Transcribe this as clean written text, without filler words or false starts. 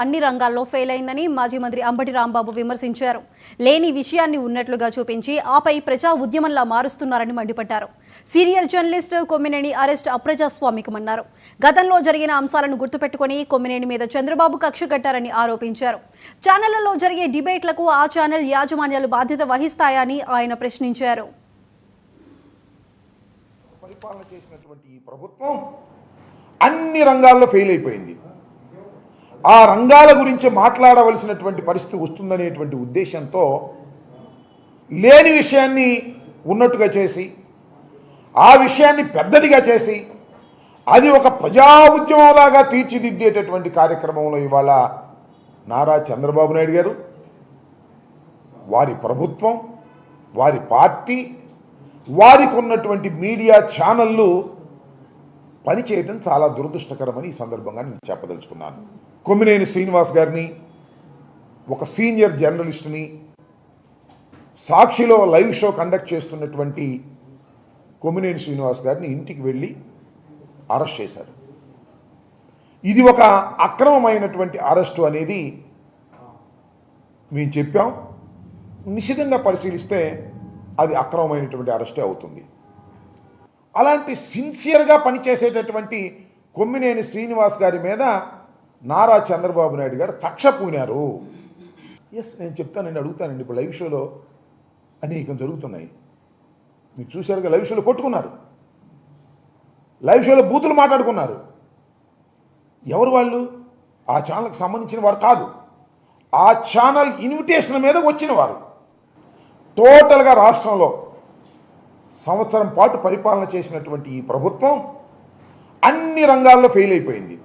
అన్ని రంగాల్లో ఫెయిల్ అయిందని మాజీ మంత్రి అంబటి రాంబాబు విమర్శించారు. లేని విషయాన్ని ఉన్నట్లుగా చూపించి ఆపై ప్రజా ఉద్యమంలా మారుస్తున్నారని మండిపడ్డారు. సీనియర్ జర్నలిస్ట్ కొమ్మినేని అరెస్ట్ అప్రజాస్వామికమన్నారు. గతంలో జరిగిన అంశాలను గుర్తుపెట్టుకుని కొమ్మినేని మీద చంద్రబాబు కక్ష కట్టారని ఆరోపించారు. ఛానళ్లలో జరిగే డిబేట్లకు ఆ ఛానల్ యాజమాన్యాలు బాధ్యత వహిస్తాయని ఆయన ప్రశ్నించారు. పరిపాలన చేసినటువంటి ఈ ప్రభుత్వం అన్ని రంగాల్లో ఫెయిల్ అయిపోయింది. ఆ రంగాల గురించి మాట్లాడవలసినటువంటి పరిస్థితి వస్తుందనేటువంటి ఉద్దేశంతో లేని విషయాన్ని ఉన్నట్టుగా చేసి ఆ విషయాన్ని పెద్దదిగా చేసి అది ఒక ప్రజా ఉద్యమంలాగా తీర్చిదిద్దేటటువంటి కార్యక్రమంలో ఇవాళ నారా చంద్రబాబు నాయుడు గారు, వారి ప్రభుత్వం, వారి పార్టీ, వారికి ఉన్నటువంటి మీడియా ఛానళ్ళు పనిచేయటం చాలా దురదృష్టకరమని ఈ సందర్భంగా నేను చెప్పదలుచుకున్నాను. కొమ్మినేని శ్రీనివాస్ గారిని, ఒక సీనియర్ జర్నలిస్ట్ని, సాక్షిలో లైవ్ షో కండక్ట్ చేస్తున్నటువంటి కొమ్మినేని శ్రీనివాస్ గారిని ఇంటికి వెళ్ళి అరెస్ట్ చేశారు. ఇది ఒక అక్రమమైనటువంటి అరెస్టు అనేది మేము చెప్పాం. నిశితంగా పరిశీలిస్తే అది అక్రమమైనటువంటి అరెస్టే అవుతుంది. అలాంటి సిన్సియర్గా పనిచేసేటటువంటి కొమ్మినేని శ్రీనివాస్ గారి మీద నారా చంద్రబాబు నాయుడు గారు కక్ష పూనారు. నేను చెప్తానండి, అడుగుతానండి. ఇప్పుడు లైవ్ షోలో అనేకం జరుగుతున్నాయి. మీరు చూశారుగా, లైవ్ షోలో కొట్టుకున్నారు, లైవ్ షోలో బూతులు మాట్లాడుకున్నారు. ఎవరు వాళ్ళు? ఆ ఛానల్కి సంబంధించిన వారు కాదు. ఆ ఛానల్ ఇన్విటేషన్ మీద వచ్చిన వారు. టోటల్గా రాష్ట్రంలో సంవత్సరం పాటు పరిపాలన చేసినటువంటి ఈ ప్రభుత్వం అన్ని రంగాల్లో ఫెయిల్ అయిపోయింది.